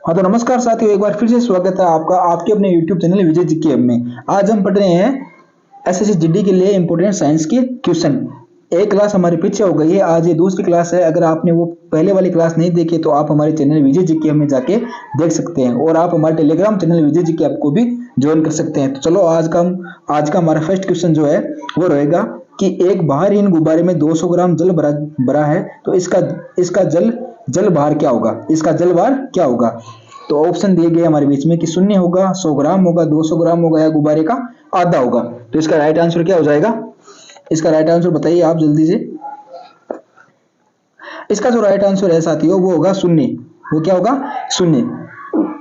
हाँ तो नमस्कार साथियों, एक बार फिर से स्वागत है आपका आपके अपने YouTube चैनल विजय जी के में। आज हम पढ़ रहे हैं एसएससी जीडी के लिए इंपॉर्टेंट साइंस के क्वेश्चन। एक क्लास हमारी पीछे हो गई है, आज ये दूसरी क्लास है। अगर आपने वो पहले वाली क्लास नहीं देखी तो आप हमारे चैनल विजय जी के में जाके देख सकते हैं, और आप हमारे टेलीग्राम चैनल विजय जी के आपको भी ज्वाइन कर सकते हैं। तो चलो आज का हमारा फर्स्ट क्वेश्चन जो है वो रहेगा कि एक बाहरहीन गुब्बारे में 200 ग्राम जल भरा भरा है, तो इसका इसका जल भार क्या होगा? इसका जल भार क्या होगा? तो ऑप्शन दिए गए हमारे बीच में कि शून्य होगा, 100 ग्राम होगा, 200 ग्राम होगा, या गुब्बारे का आधा होगा। तो इसका राइट आंसर क्या हो जाएगा? इसका राइट आंसर बताइए आप जल्दी से। इसका जो राइट आंसर है साथियों वो होगा शून्य। वो क्या होगा? शून्य।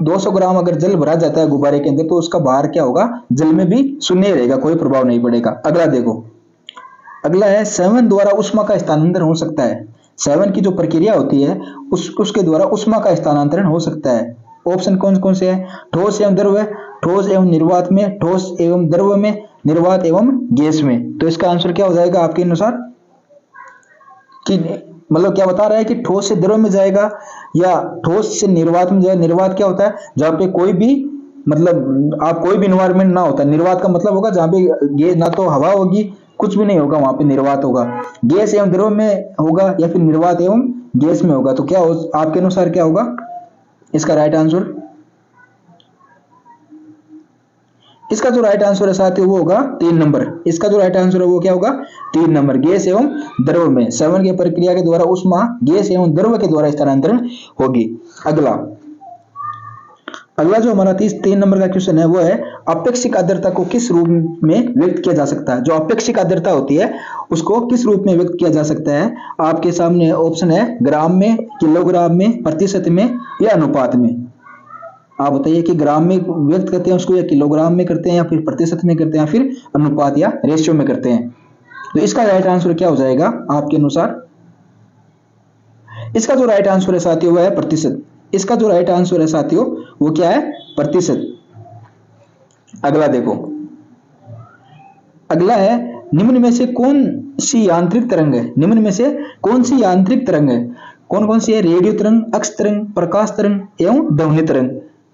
200 ग्राम अगर जल भरा जाता है गुब्बारे के अंदर तो उसका भार क्या होगा? जल में भी शून्य रहेगा, कोई प्रभाव नहीं पड़ेगा। अगला देखो, अगला है सेवन द्वारा उष्मा का स्थानांतरण हो सकता है। सेवन की जो प्रक्रिया होती है उसके द्वारा उष्मा का स्थानांतरण हो सकता है। ऑप्शन कौन कौन से हैं? ठोस एवं द्रव, ठोस एवं निर्वात में, ठोस एवं द्रव में, निर्वात एवं गैस में। तो इसका आंसर क्या हो जाएगा आपके अनुसार? कि मतलब क्या बता रहा है कि ठोस से द्रव में जाएगा या ठोस से निर्वात में जाएगा। निर्वात क्या होता है? जहां पे कोई भी मतलब आप कोई भी इन्वायरमेंट ना होता। निर्वात का मतलब होगा जहां पे ना तो हवा होगी, कुछ भी नहीं होगा, वहां पे निर्वात होगा। गैस एवं द्रव में होगा या फिर निर्वात एवं गैस में होगा। तो क्या हो आपके अनुसार क्या होगा इसका राइट आंसर? इसका जो राइट आंसर है साथियों वो होगा 3 नंबर। इसका जो राइट आंसर है वो क्या होगा? 3 नंबर। गैस एवं द्रव में सेवन की प्रक्रिया के द्वारा उष्मा गैस एवं द्रव के द्वारा स्थानांतरण होगी। अगला अगला जो हमारा 3 नंबर का क्वेश्चन है वो है अपेक्षिक आर्द्रता को किस रूप में व्यक्त किया जा सकता है? जो अपेक्षिक आर्द्रता होती है उसको किस रूप में व्यक्त किया जा सकता है? आपके सामने ऑप्शन है ग्राम में, किलोग्राम में, प्रतिशत में या अनुपात में। आप बताइए कि ग्राम में व्यक्त करते हैं उसको, या किलोग्राम में करते हैं, या फिर प्रतिशत में करते हैं, या फिर अनुपात या रेशियो में करते हैं। तो इसका राइट आंसर क्या हो जाएगा आपके अनुसार? इसका जो राइट आंसर है साथियों वो है प्रतिशत। इसका जो राइट आंसर है साथियों वो क्या है? प्रतिशत। अगला देखो, अगला है निम्न में से कौन सी यांत्रिक तरंग है? निम्न में से कौन सी यांत्रिक तरंग है? कौन कौन सी है? रेडियो तरंग, अक्स तरंग, प्रकाश तरंग एवं ध्वनि तरंग।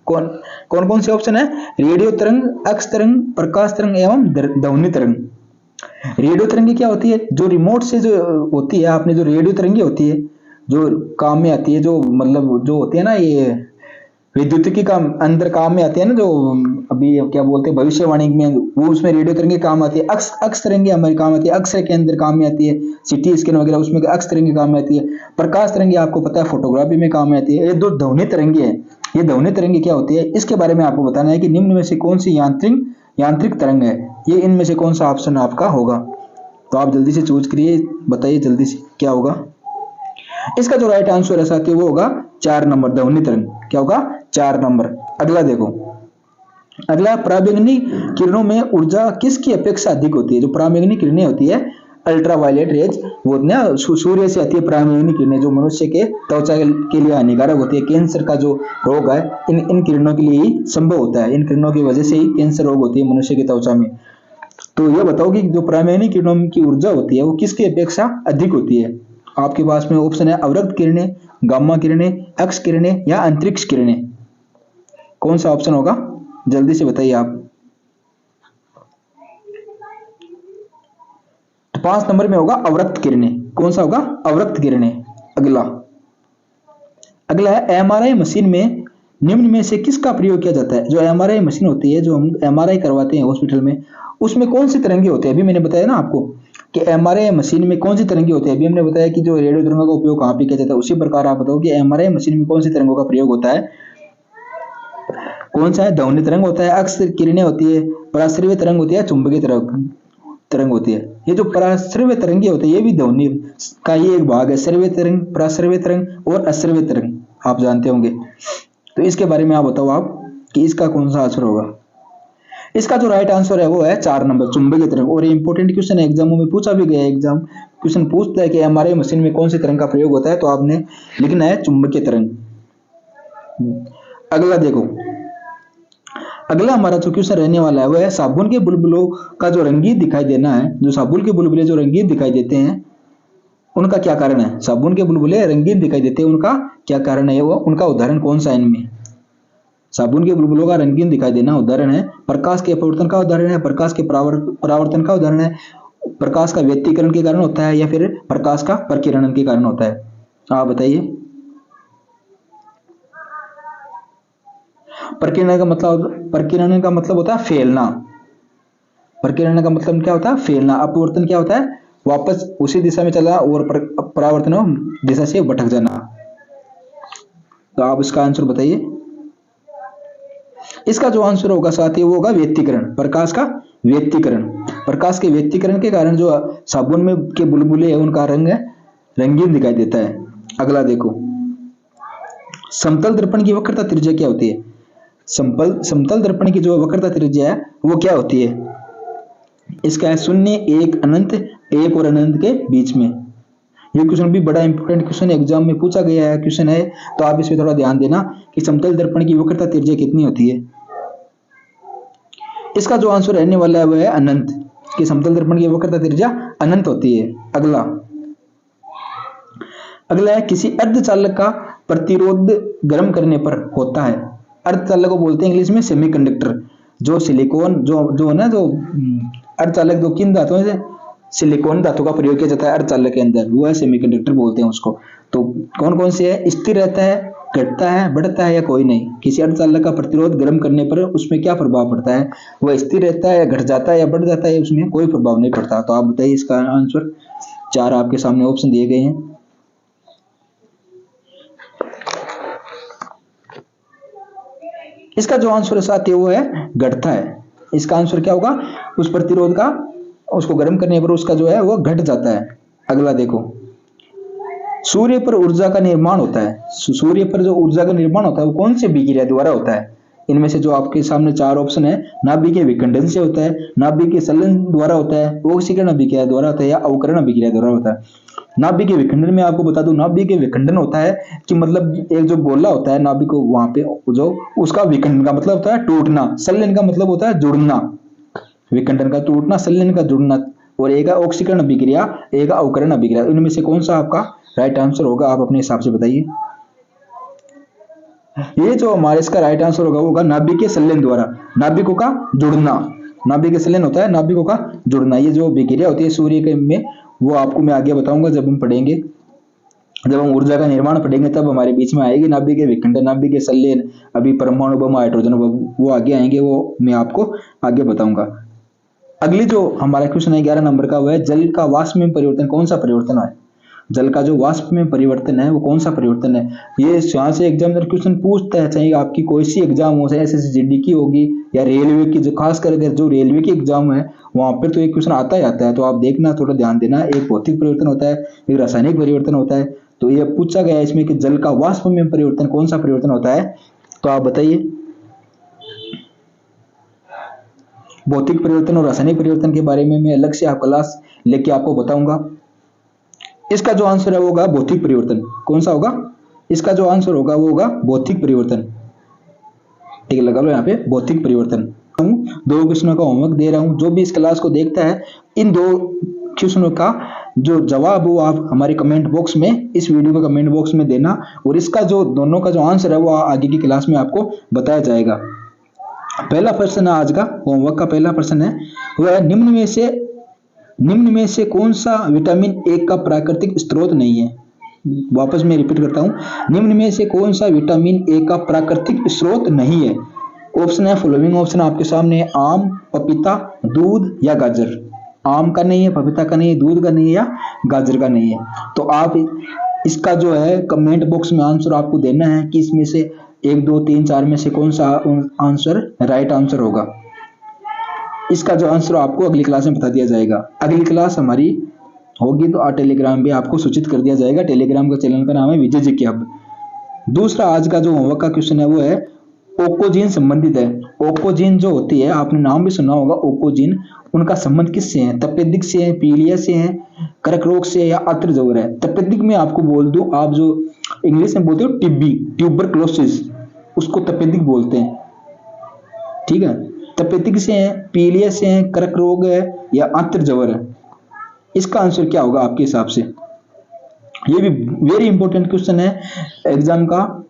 कौन कौन कौन से ऑप्शन है? रेडियो तरंग, अक्स तरंग, प्रकाश तरंग एवं ध्वनि तरंग। रेडियो तरंगी क्या होती है? जो रिमोट से जो होती है, आपने जो रेडियो तरंगी होती है जो काम में आती है, जो मतलब जो होती है ना, ये विद्युत की काम अंदर काम में आती है ना, जो अभी क्या बोलते हैं भविष्यवाणी में, वो उसमें रेडियो तरंगी काम आती है। अक्स तरंगी हमारी काम आती है, अक्स के अंदर काम में आती है। सिटी स्कैन वगैरह उसमें अक्स तरंगी काम में आती है। प्रकाश तरंगी आपको पता है फोटोग्राफी में काम में आती है। ये दो ध्वनि तरंगी है। ये ध्वनि तरंगी क्या होती है इसके बारे में आपको बताना है कि निम्न में से कौन सी यांत्रिक तरंग है। ये इनमें से कौन सा ऑप्शन आपका होगा? तो आप जल्दी से चूज करिए, बताइए जल्दी से क्या होगा। इसका जो राइट आंसर है साथियों वो होगा 4 नंबर, ध्वनि तरंग। क्या होगा? 4 नंबर। अगला देखो, अगला पराबैंगनी किरणों में ऊर्जा किसकी अपेक्षा अधिक होती है? जो पराबैंगनी किरणें होती है, अल्ट्रावायलेट रेज, वो ना सूर्य से आती है पराबैंगनी किरणें, जो मनुष्य के त्वचा के लिए हानिकारक होती है। कैंसर का जो रोग है इन किरणों के लिए ही संभव होता है। इन किरणों की वजह से ही कैंसर रोग होती है मनुष्य की त्वचा में। तो ये बताओ कि जो पराबैंगनी किरणों की ऊर्जा होती है वो किसकी अपेक्षा अधिक होती है? आपके पास में ऑप्शन है अवरक्त किरणें, गामा किरणें, एक्स किरणें या अंतरिक्ष किरणें। कौन सा ऑप्शन होगा? जल्दी से बताइए आप। तो 5 नंबर में होगा अवरक्त किरणें। कौन सा होगा? अवरक्त किरणें। अगला अगला है एमआरआई मशीन में निम्न में से किसका प्रयोग किया जाता है? जो एमआरआई मशीन होती है, जो हम एमआरआई करवाते हैं हॉस्पिटल में, उसमें कौन सी तरंगे होते हैं? अभी मैंने बताया ना आपको कि एमआरआई मशीन में कौन सी तरंगे होती है। अभी हमने बताया कि जो रेडियो तरंगों का उपयोग कहां पे किया जाता है। उसी प्रकार आप बताओ कि एमआरआई मशीन में कौन सी तरंगों का प्रयोग होता है? कौन सा है? ध्वनि तरंग होता है, अक्स किरणें होती है, पराश्रव्य तरंग होती है, चुंबकीय तरंग होती है। ये जो पराश्रव्य तरंगे होते हैं ये भी ध्वनि का ही एक भाग है। श्रव्य तरंग, पराश्रव्य तरंग और अश्रव्य तरंग आप जानते होंगे। तो इसके बारे में आप बताओ आप कि इसका कौन सा आंसर होगा? इसका जो राइट आंसर है वो है 4 नंबर, चुंबकीय तरंग। और ये इंपॉर्टेंट क्वेश्चन है, एग्जामों में पूछा भी गया है। एग्जाम क्वेश्चन पूछता है कि एमआरआई मशीन में कौन सी तरंग का प्रयोग होता है, तो आपने लिखना है चुंबकीय तरंग। अगला देखो, अगला हमारा जो क्वेश्चन रहने वाला है वो है साबुन के बुलबुलों का जो रंगीन दिखाई देना है। जो साबुन के बुलबुले जो रंगीन दिखाई देते हैं उनका क्या कारण है? साबुन के बुलबुले रंगीन दिखाई देते हैं, उनका क्या कारण है? वो उनका उदाहरण कौन सा है इनमें? साबुन के बुलबुलों का रंगीन दिखाई देना उदाहरण है, प्रकाश के अपवर्तन का उदाहरण है, प्रकाश के परावर्तन का उदाहरण है, प्रकाश का व्यतिकरण के कारण होता है, या फिर प्रकाश का प्रकीर्णन के कारण होता है। आप बताइए। प्रकीर्णन का मतलब होता है फैलना। प्रकीर्णन का मतलब क्या होता है? फैलना। अपवर्तन क्या होता है? वापस उसी दिशा में चला, और परावर्तन दिशा से भटक जाना। तो आप इसका आंसर बताइए। इसका जो आंसर होगा साथी वो होगा व्यतिकरण, प्रकाश का व्यतिकरण। प्रकाश के व्यतिकरण के कारण जो साबुन में के बुलबुले है उनका रंग रंगीन दिखाई देता है। अगला देखो, समतल दर्पण की वक्रता त्रिज्या क्या होती है? समतल दर्पण की जो वक्रता त्रिज्या है वो क्या होती है? इसका है 0, 1, अनंत, 1 और अनंत के बीच में। ये क्वेश्चन भी बड़ा इंपॉर्टेंट क्वेश्चन एग्जाम में पूछा गया है क्वेश्चन है, तो आप इस पे थोड़ा ध्यान देना कि समतल दर्पण की वक्रता त्रिज्या कितनी होती है। इसका जो आंसर रहने वाला है वो है अनंत, कि समतल दर्पण की वक्रता त्रिज्या अनंत होती है। अगला है किसी अर्धचालक का प्रतिरोध गर्म करने पर होता है। अर्धचालक को बोलते हैं इंग्लिश में सेमीकंडक्टर। जो सिलिकॉन जो है ना, जो अर्धचालक जो किन धातुओं से, सिलिकॉन धातु का प्रयोग किया जाता है अर्धचालक के अंदर, वो है सेमीकंडक्टर बोलते हैं उसको। तो कौन कौन से है? स्थिर रहता है, घटता है, बढ़ता है, या कोई नहीं। किसी अर्धचालक का प्रतिरोध गर्म करने पर उसमें क्या प्रभाव पड़ता है? वह स्थिर रहता है, घट जाता है, या बढ़ जाता है, उसमें कोई प्रभाव नहीं पड़ता। तो आप बताइए इसका आंसर। 4 आपके सामने ऑप्शन दिए गए हैं। इसका जो आंसर साथ है वो है घटता है। इसका आंसर क्या होगा? उस प्रतिरोध का, उसको गर्म करने पर उसका जो है वो घट जाता है। अगला देखो, सूर्य पर ऊर्जा का निर्माण होता है। सूर्य पर जो ऊर्जा का निर्माण होता है वो कौन से विक्रिया द्वारा होता है? इनमें से जो आपके सामने 4 ऑप्शन है, नाभिकीय विखंडन से होता है, नाभिकीय संलयन द्वारा होता है, ऑक्सीकरण अभिक्रिया द्वारा होता है, या अवकरण अभिक्रिया द्वारा होता है। नाभिकीय विखंडन में आपको बता दूं, नाभिकीय विखंडन होता है कि मतलब एक जो गोला होता है नाभिक को, वहां पे जो उसका विखंडन का मतलब होता है टूटना, संलयन का मतलब होता है जुड़ना। विखंडन का टूटना, संलयन का जुड़ना। और एक है ऑक्सीकरण अभिक्रिया, एक है अवकरण अभिक्रिया। इनमें से कौन सा आपका राइट आंसर होगा? आप अपने हिसाब से बताइए। ये जो हमारे इसका राइट आंसर होगा नाभिकीय संलयन द्वारा, नाभिकों का जुड़ना। नाभिकीय संलयन होता है नाभिकों का जुड़ना। ये जो विक्रिया होती है सूर्य के में, वो आपको मैं आगे बताऊंगा जब हम पढ़ेंगे, जब हम ऊर्जा का निर्माण पढ़ेंगे तब हमारे बीच में आएगी नाभिकीय विखंडन, नाभिकीय संलयन, अभी परमाणु बम, हाइड्रोजन बम, वो आगे आएंगे, वो मैं आपको आगे बताऊंगा। अगली जो हमारा क्वेश्चन है 11 नंबर का, वो है जल का वाष्प में परिवर्तन कौन सा परिवर्तन है? जल का जो वाष्प में परिवर्तन है वो कौन सा परिवर्तन है? ये यहाँ से एग्जामिनर क्वेश्चन पूछता है, चाहे आपकी कोई सी एग्जाम हो, चाहे एसएससी की होगी या रेलवे की, जो खास करके जो रेलवे की एग्जाम है वहां पर तो एक क्वेश्चन आता ही आता है। तो आप देखना, थोड़ा ध्यान देना। एक भौतिक परिवर्तन होता है, एक रासायनिक परिवर्तन होता है। तो ये पूछा गया है इसमें कि जल का वाष्प में परिवर्तन कौन सा परिवर्तन होता है? तो आप बताइए। भौतिक परिवर्तन और रासायनिक परिवर्तन के बारे में मैं अलग से आप क्लास लेके आपको बताऊंगा। इसका जो आंसर है वो होगा भौतिक परिवर्तन। कौन सा होगा? इसका जो आंसर होगा वो होगा भौतिक परिवर्तन। ठीक है, लगा लो यहाँ पे भौतिक परिवर्तन। 2 क्वेश्चनों का होमवर्क दे रहा हूँ। जो भी इस क्लास को देखता है, इन 2 क्वेश्चनों का जो जवाब वो आप हमारे कमेंट बॉक्स में, इस वीडियो के कमेंट बॉक्स में देना, और इसका जो दोनों का जो आंसर है वो आगे की क्लास में आपको बताया जाएगा। पहला प्रश्न है आज का होमवर्क का, पहला प्रश्न है वह है निम्न में से कौन सा विटामिन ए का प्राकृतिक स्रोत नहीं है? वापस मैं रिपीट करता हूं, निम्न में से कौन सा विटामिन ए का प्राकृतिक स्रोत नहीं है? ऑप्शन है, फॉलोइंग ऑप्शन आपके सामने है, आम, पपीता, दूध या गाजर। आम का नहीं है, पपीता का नहीं है, दूध का नहीं है, या गाजर का नहीं है। तो आप इसका जो है कमेंट बॉक्स में आंसर आपको देना है कि इसमें से 1, 2, 3, 4 में से कौन सा आंसर राइट आंसर होगा। इसका जो आंसर आपको अगली क्लास में बता दिया जाएगा। अगली क्लास हमारी होगी तो टेलीग्राम भी आपको सूचित कर दिया जाएगा। टेलीग्राम का चैनल का नाम है विजय जी हब। दूसरा आज का जो होमवर्क का क्वेश्चन है वो है ओकोजीन संबंधित है। ओकोजीन जो होती है, आपने नाम भी सुना होगा ओकोजीन, उनका संबंध किससे है? तपेदिक से है, पीलिया से है, कर्क रोग से, या आर्तजवर है? तपेदिक में आपको बोल दूं, आप जो इंग्लिश में बोलते हो टीबी, ट्यूबरक्लोसिस, उसको तपेदिक बोलते हैं। ठीक है, तपेदिक से है, पीलिया से है, कर्क रोग है, या आंत्रजवर है? इसका आंसर क्या होगा आपके हिसाब से? ये भी वेरी इंपॉर्टेंट क्वेश्चन है एग्जाम का।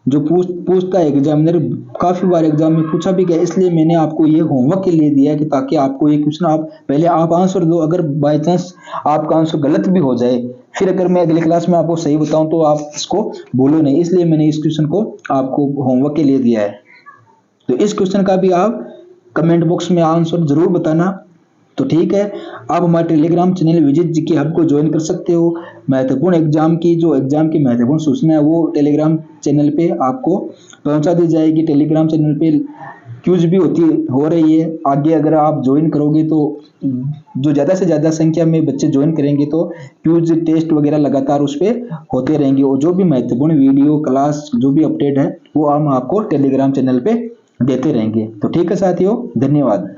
जो पूछता है एग्जामिनर, काफी बार एग्जाम में पूछा भी गया, इसलिए मैंने आपको ये होमवर्क के लिए दिया है कि ताकि आपको ये क्वेश्चन आप पहले आप आंसर दो, अगर बाय चांस आपका आंसर गलत भी हो जाए, फिर अगर मैं अगली क्लास में आपको सही बताऊं तो आप इसको भूलो नहीं, इसलिए मैंने इस क्वेश्चन को आपको होमवर्क के लिए दिया है। तो इस क्वेश्चन का भी आप कमेंट बॉक्स में आंसर जरूर बताना। तो ठीक है, आप हमारे Telegram channel visit GK hub को ज्वाइन कर सकते हो। महत्वपूर्ण एग्जाम की महत्वपूर्ण सूचना है वो टेलीग्राम चैनल पे आपको पहुंचा दी जाएगी। टेलीग्राम चैनल पे क्यूज भी हो रही है आगे, अगर आप ज्वाइन करोगे तो जो ज़्यादा से ज़्यादा संख्या में बच्चे ज्वाइन करेंगे तो क्यूज टेस्ट वगैरह लगातार उस पर होते रहेंगे, और जो भी महत्वपूर्ण वीडियो क्लास जो भी अपडेट है वो हम आपको टेलीग्राम चैनल पे देते रहेंगे। तो ठीक है साथियों, धन्यवाद।